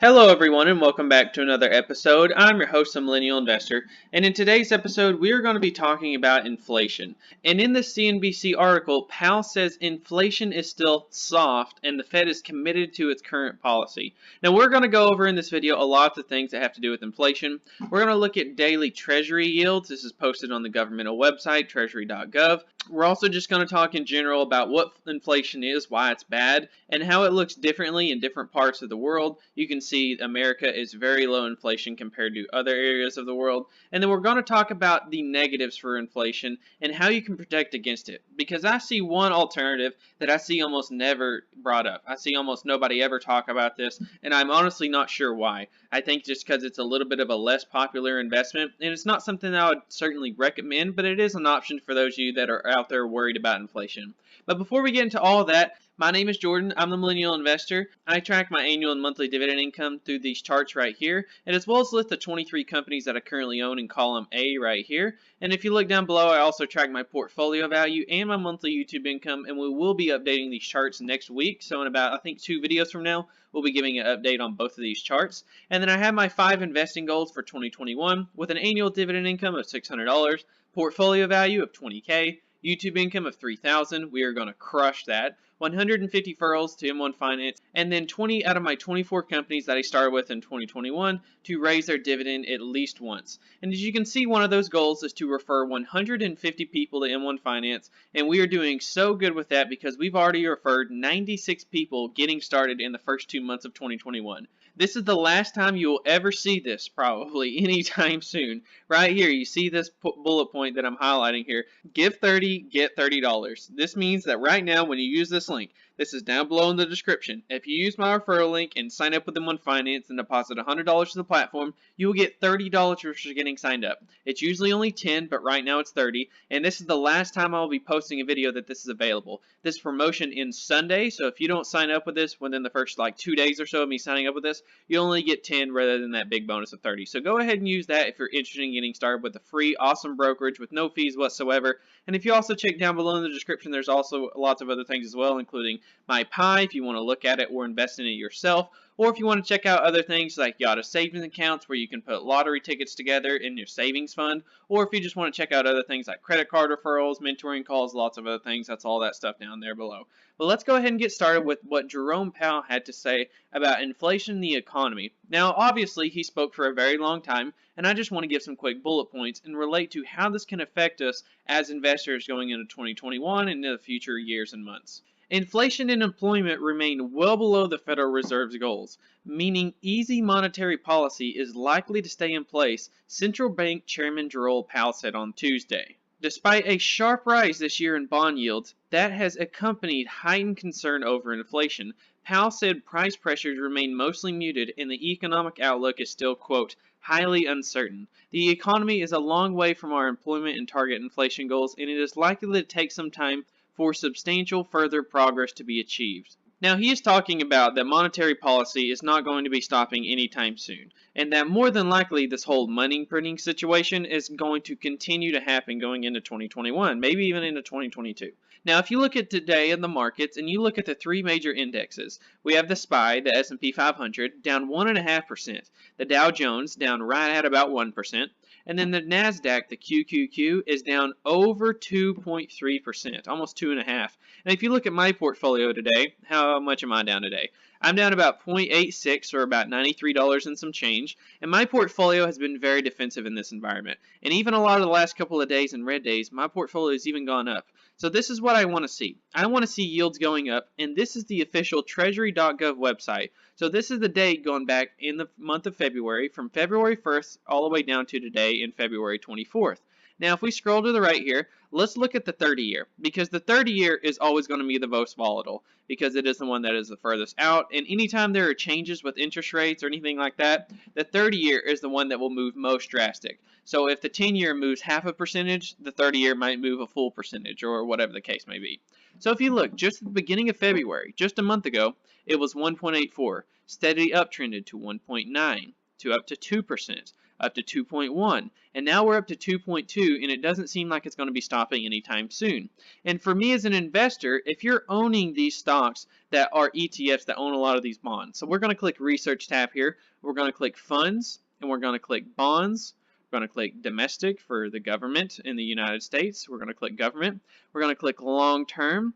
Hello, everyone, and welcome back to another episode. I'm your host, the Millennial Investor, and in today's episode, we are going to be talking about inflation. And in the CNBC article, Powell says inflation is still soft, and the Fed is committed to its current policy. Now, we're going to go over in this video a lot of things that have to do with inflation. We're going to look at daily Treasury yields. This is posted on the governmental website, treasury.gov. We're also just going to talk in general about what inflation is, why it's bad, and how it looks differently in different parts of the world. You can see America is very low inflation compared to other areas of the world. And then we're going to talk about the negatives for inflation and how you can protect against it. Because I see one alternative that I see almost never brought up. I see almost nobody ever talk about this, and I'm honestly not sure why. I think just because it's a little bit of a less popular investment, and it's not something that I would certainly recommend, but it is an option for those of you that are out there worried about inflation. But before we get into all that, my name is Jordan. I'm the Millennial Investor. I track my annual and monthly dividend income through these charts right here, and as well as list the 23 companies that I currently own in column A right here. And if you look down below, I also track my portfolio value and my monthly YouTube income, and we will be updating these charts next week. So in about, I think, 2 videos from now, we'll be giving an update on both of these charts. And then I have my 5 investing goals for 2021 with an annual dividend income of $600, portfolio value of $20K, YouTube income of $3,000. We are going to crush that. 150 referrals to M1 Finance, and then 20 out of my 24 companies that I started with in 2021 to raise their dividend at least once. And as you can see, one of those goals is to refer 150 people to M1 Finance, and we are doing so good with that because we've already referred 96 people getting started in the first 2 months of 2021. This is the last time you will ever see this, probably anytime soon. Right here, you see this bullet point that I'm highlighting here. Give 30, get $30. This means that right now, when you use this link, this is down below in the description. If you use my referral link and sign up with them on Finance and deposit $100 to the platform, you will get $30 for getting signed up. It's usually only $10, but right now it's $30. And this is the last time I will be posting a video that this is available. This promotion ends Sunday, so if you don't sign up with this within the first 2 days or so of me signing up with this, you only get 10 rather than that big bonus of 30. So go ahead and use that if you're interested in getting started with a free, awesome brokerage with no fees whatsoever. And if you also check down below in the description, there's also lots of other things as well, including my pie if you want to look at it or invest in it yourself, or if you want to check out other things like Yada savings accounts where you can put lottery tickets together in your savings fund, or if you just want to check out other things like credit card referrals, mentoring calls, lots of other things. That's all that stuff down there below. But let's go ahead and get started with what Jerome Powell had to say about inflation and the economy. Now, obviously, he spoke for a very long time, and I just want to give some quick bullet points and relate to how this can affect us as investors going into 2021 and into the future years and months. Inflation and employment remain well below the Federal Reserve's goals, meaning easy monetary policy is likely to stay in place, Central Bank Chairman Jerome Powell said on Tuesday. Despite a sharp rise this year in bond yields, that has accompanied heightened concern over inflation. Powell said price pressures remain mostly muted and the economic outlook is still, quote, highly uncertain. The economy is a long way from our employment and target inflation goals, and it is likely to take some time for substantial further progress to be achieved. Now, he is talking about that monetary policy is not going to be stopping anytime soon, and that more than likely this whole money printing situation is going to continue to happen going into 2021, maybe even into 2022. Now, if you look at today in the markets and you look at the 3 major indexes, we have the SPY, the S&P 500, down 1.5%, the Dow Jones down right at about 1%, and then the NASDAQ, the QQQ, is down over 2.3%, almost 2.5%. And if you look at my portfolio today, how much am I down today? I'm down about 0.86 or about $93 and some change, and my portfolio has been very defensive in this environment. And even a lot of the last couple of days and red days, my portfolio has even gone up. So this is what I want to see. I want to see yields going up, and this is the official treasury.gov website. So this is the date going back in the month of February, from February 1st all the way down to today in February 24th. Now, if we scroll to the right here, let's look at the 30-year, because the 30-year is always going to be the most volatile, because it is the one that is the furthest out, and anytime there are changes with interest rates or anything like that, the 30-year is the one that will move most drastic. So if the 10-year moves half a percentage, the 30-year might move a full percentage, or whatever the case may be. So if you look, just at the beginning of February, just a month ago, it was 1.84, steadily uptrended to 1.9, to up to 2%, up to 2.1, and now we're up to 2.2, and it doesn't seem like it's going to be stopping anytime soon. And for me as an investor, if you're owning these stocks that are ETFs that own a lot of these bonds, so we're going to click Research tab here, we're going to click Funds, and we're going to click Bonds. We're going to click Domestic for the government in the United States. We're going to click Government. We're going to click Long Term.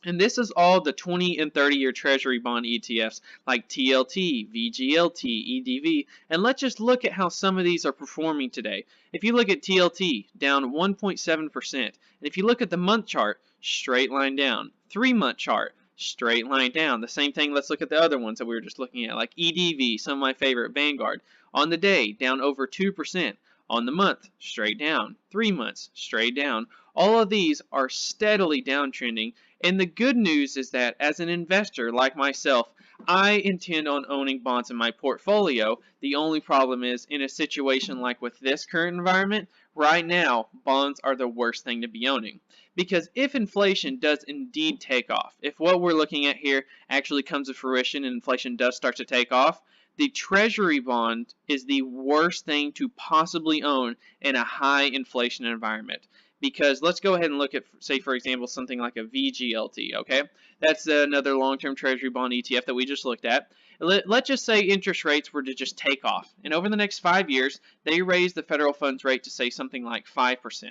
And this is all the 20 and 30-year Treasury bond ETFs like TLT, VGLT, EDV. And let's just look at how some of these are performing today. If you look at TLT, down 1.7%. And if you look at the month chart, straight line down. 3-month chart, straight line down. The same thing, let's look at the other ones that we were just looking at, like EDV, some of my favorite, Vanguard. On the day, down over 2%. On the month, straight down. 3 months, straight down. All of these are steadily downtrending. And the good news is that as an investor like myself, I intend on owning bonds in my portfolio. The only problem is in a situation like with this current environment, right now, bonds are the worst thing to be owning. Because if inflation does indeed take off, if what we're looking at here actually comes to fruition and inflation does start to take off, the Treasury bond is the worst thing to possibly own in a high inflation environment. Because let's go ahead and look at, say, for example, something like a VGLT, okay? That's another long-term Treasury bond ETF that we just looked at. Let's just say interest rates were to just take off. And over the next 5 years, they raise the federal funds rate to, say, something like 5%.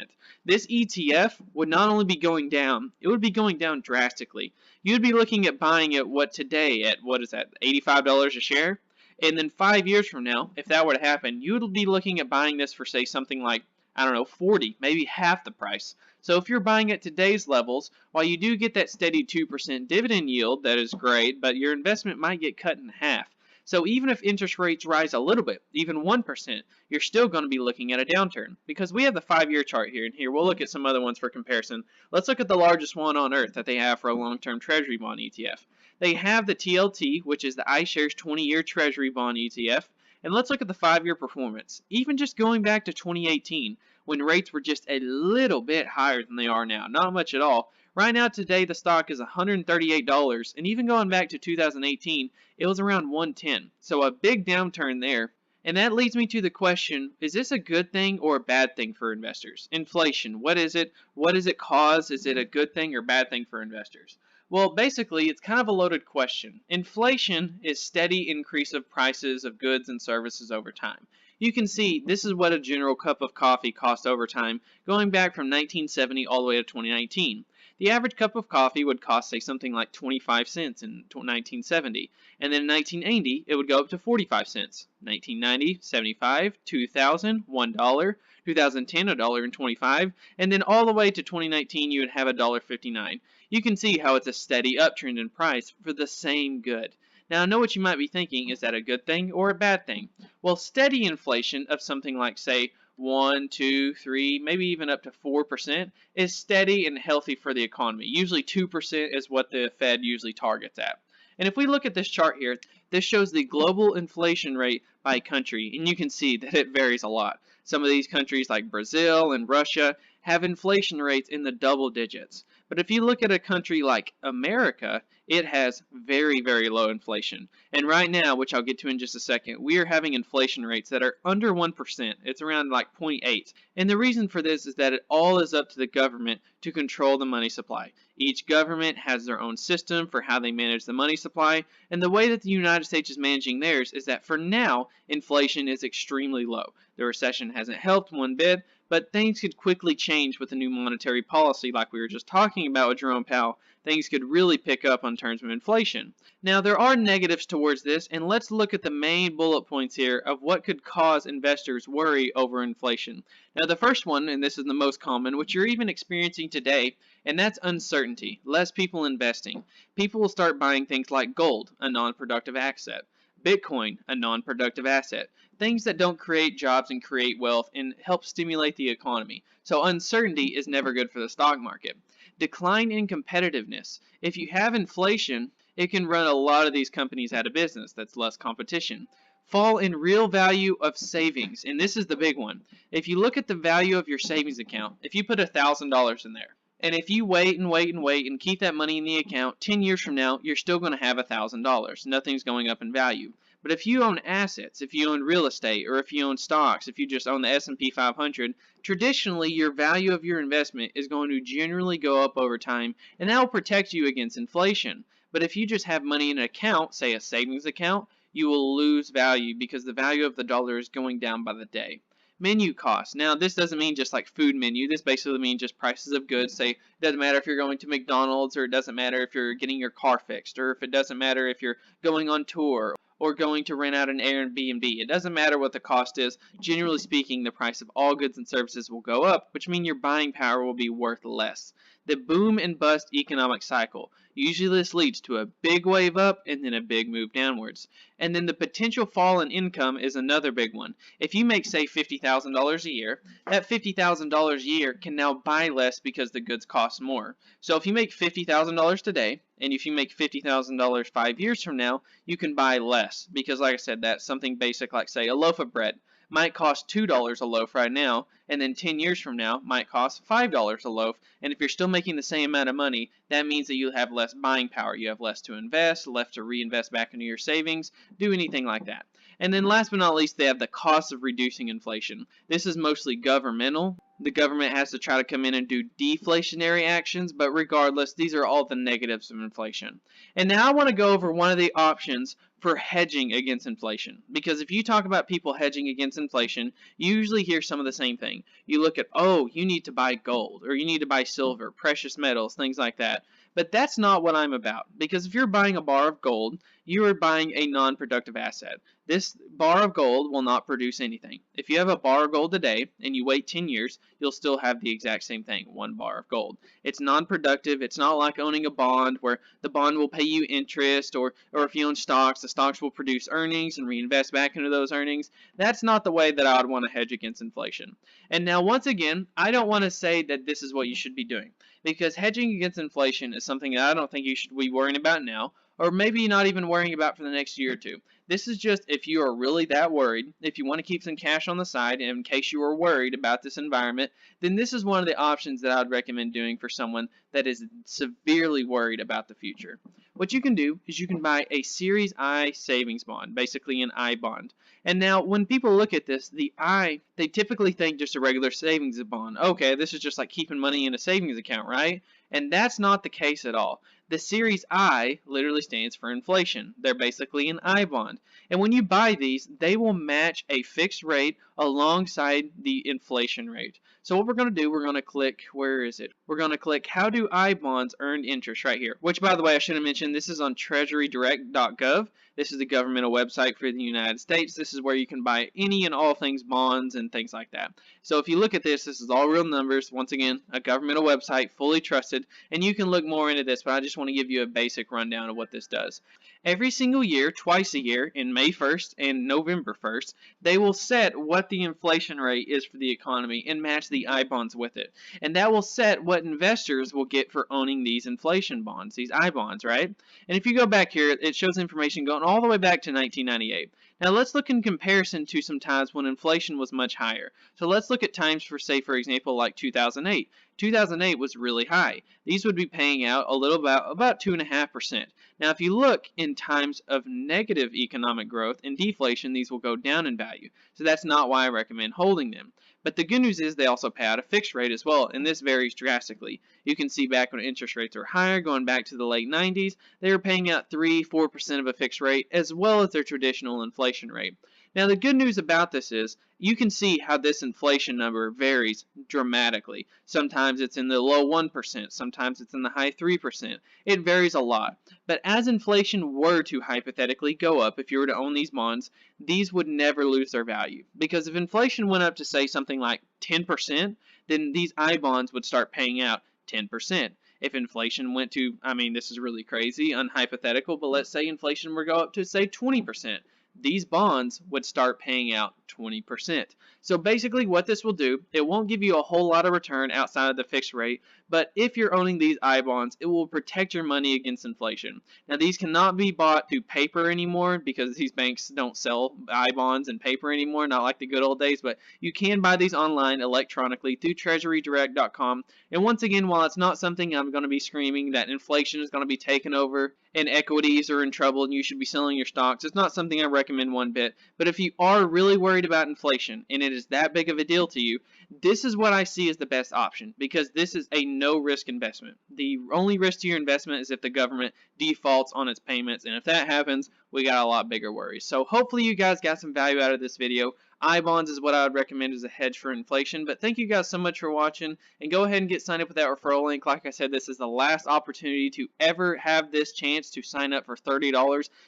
This ETF would not only be going down, it would be going down drastically. You'd be looking at buying it, today at, what is that, $85 a share? And then 5 years from now, if that were to happen, you would be looking at buying this for, say, something like, I don't know, 40, maybe half the price. So if you're buying at today's levels, while you do get that steady 2% dividend yield, that is great, but your investment might get cut in half. So even if interest rates rise a little bit, even 1%, you're still going to be looking at a downturn. Because we have the 5-year chart here, and here we'll look at some other ones for comparison. Let's look at the largest one on earth that they have for a long-term Treasury bond ETF. They have the TLT, which is the iShares 20-year Treasury bond ETF. And let's look at the 5-year performance. Even just going back to 2018, when rates were just a little bit higher than they are now, not much at all. Right now today the stock is $138, and even going back to 2018, it was around $110. So a big downturn there. And that leads me to the question, is this a good thing or a bad thing for investors? Inflation, what is it? What does it cause? Is it a good thing or bad thing for investors? Well, basically, it's kind of a loaded question. Inflation is steady increase of prices of goods and services over time. You can see this is what a general cup of coffee cost over time, going back from 1970 all the way to 2019. The average cup of coffee would cost, say, something like 25 cents in 1970, and then in 1980, it would go up to 45 cents. 1990, 75, 2000, $1, 2010, $1.25, and then all the way to 2019, you would have $1.59. You can see how it's a steady uptrend in price for the same good. Now, I know what you might be thinking, is that a good thing or a bad thing? Well, steady inflation of something like, say, 1, 2, 3, maybe even up to 4% is steady and healthy for the economy. Usually 2% is what the Fed usually targets at. And if we look at this chart here, this shows the global inflation rate by country, and you can see that it varies a lot. Some of these countries like Brazil and Russia have inflation rates in the double digits. But if you look at a country like America, it has very, very low inflation. And right now, which I'll get to in just a second, we are having inflation rates that are under 1%. It's around like 0.8. And the reason for this is that it all is up to the government to control the money supply. Each government has their own system for how they manage the money supply, and the way that the United States is managing theirs is that for now, inflation is extremely low. The recession hasn't helped one bit, but things could quickly change with the new monetary policy like we were just talking about with Jerome Powell. Things could really pick up on terms of inflation. Now, there are negatives towards this, and let's look at the main bullet points here of what could cause investors worry over inflation. Now, the first one, and this is the most common, which you're even experiencing today, and that's uncertainty. Less people investing. People will start buying things like gold, a non-productive asset. Bitcoin, a non-productive asset. Things that don't create jobs and create wealth and help stimulate the economy. So uncertainty is never good for the stock market. Decline in competitiveness. If you have inflation, it can run a lot of these companies out of business. That's less competition. Fall in real value of savings. And this is the big one. If you look at the value of your savings account, if you put $1,000 in there, and if you wait and wait and wait and keep that money in the account, 10 years from now, you're still going to have $1,000. Nothing's going up in value. But if you own assets, if you own real estate, or if you own stocks, if you just own the S&P 500, traditionally your value of your investment is going to generally go up over time, and that will protect you against inflation. But if you just have money in an account, say a savings account, you will lose value because the value of the dollar is going down by the day. Menu costs. Now, this doesn't mean just like food menu. This basically means just prices of goods. Say, it doesn't matter if you're going to McDonald's, or it doesn't matter if you're getting your car fixed, or if it doesn't matter if you're going on tour or going to rent out an Airbnb. It doesn't matter what the cost is. Generally speaking, the price of all goods and services will go up, which means your buying power will be worth less. The boom and bust economic cycle. Usually this leads to a big wave up and then a big move downwards. And then the potential fall in income is another big one. If you make, say, $50,000 a year, that $50,000 a year can now buy less because the goods cost more. So if you make $50,000 today, and if you make $50,000 5 years from now, you can buy less. Because like I said, that's something basic like, say, a loaf of bread might cost $2 a loaf right now, and then 10 years from now might cost $5 a loaf. And if you're still making the same amount of money, that means that you have less buying power. You have less to invest, less to reinvest back into your savings, do anything like that. And then last but not least, they have the cost of reducing inflation. This is mostly governmental. The government has to try to come in and do deflationary actions, but regardless, these are all the negatives of inflation. And now I want to go over one of the options for hedging against inflation. Because if you talk about people hedging against inflation, you usually hear some of the same thing. You look at, oh, you need to buy gold, or you need to buy silver, precious metals, things like that. But that's not what I'm about. Because if you're buying a bar of gold, you are buying a non-productive asset. This bar of gold will not produce anything. If you have a bar of gold today and you wait 10 years, you'll still have the exact same thing, one bar of gold. It's non-productive. It's not like owning a bond where the bond will pay you interest, or if you own stocks, the stocks will produce earnings and reinvest back into those earnings. That's not the way that I would want to hedge against inflation. And now, once again, I don't want to say that this is what you should be doing, because hedging against inflation is something that I don't think you should be worrying about now, or maybe not even worrying about for the next year or two. This is just if you are really that worried, if you want to keep some cash on the side in case you are worried about this environment, then this is one of the options that I would recommend doing for someone that is severely worried about the future. What you can do is you can buy a Series I savings bond, basically an I bond. And now when people look at this, the I, they typically think just a regular savings bond. Okay, this is just like keeping money in a savings account, right? And that's not the case at all. The Series I literally stands for inflation. They're basically an I bond. And when you buy these, they will match a fixed rate alongside the inflation rate. So what we're going to do, we're going to click, where is it? We're going to click how do I bonds earn interest right here. Which, by the way, I should have mentioned, this is on treasurydirect.gov. This is the governmental website for the United States. This is where you can buy any and all things bonds and things like that. So if you look at this, this is all real numbers. Once again, a governmental website, fully trusted. And you can look more into this, but I just want to give you a basic rundown of what this does. Every single year, twice a year, in May 1st and November 1st, they will set what the inflation rate is for the economy and match the I bonds with it. And that will set what investors will get for owning these inflation bonds, these I bonds, right? And if you go back here, it shows information going all the way back to 1998. Now let's look in comparison to some times when inflation was much higher. So let's look at times for, say, for example, like 2008. 2008 was really high. These would be paying out a little about 2.5%. Now if you look in times of negative economic growth and deflation, these will go down in value. So that's not why I recommend holding them. But the good news is they also pay out a fixed rate as well, and this varies drastically. You can see back when interest rates are higher, going back to the late 90s, they were paying out 3-4% of a fixed rate, as well as their traditional inflation rate. Now the good news about this is you can see how this inflation number varies dramatically. Sometimes it's in the low 1%, sometimes it's in the high 3%. It varies a lot. But as inflation were to hypothetically go up, if you were to own these bonds, these would never lose their value. Because if inflation went up to, say, something like 10%, then these I bonds would start paying out 10%. If inflation went to, I mean, this is really crazy, unhypothetical, but let's say inflation were to go up to, say, 20%. These bonds would start paying out 20%. So basically what this will do, it won't give you a whole lot of return outside of the fixed rate, but if you're owning these I bonds, it will protect your money against inflation. Now these cannot be bought through paper anymore because these banks don't sell I bonds and paper anymore, not like the good old days, but you can buy these online electronically through treasurydirect.com. And once again, while it's not something I'm going to be screaming that inflation is going to be taken over and equities are in trouble and you should be selling your stocks, it's not something I recommend one bit. But if you are really worried about inflation and it is that big of a deal to you, this is what I see as the best option because this is a no risk investment. The only risk to your investment is if the government defaults on its payments, and if that happens, we got a lot bigger worries. So hopefully you guys got some value out of this video. I bonds is what I would recommend as a hedge for inflation. But thank you guys so much for watching, and go ahead and get signed up with that referral link. Like I said, this is the last opportunity to ever have this chance to sign up for $30.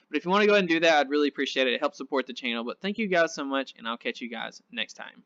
But if you want to go ahead and do that, I'd really appreciate it. It helps support the channel. But thank you guys so much, and I'll catch you guys next time.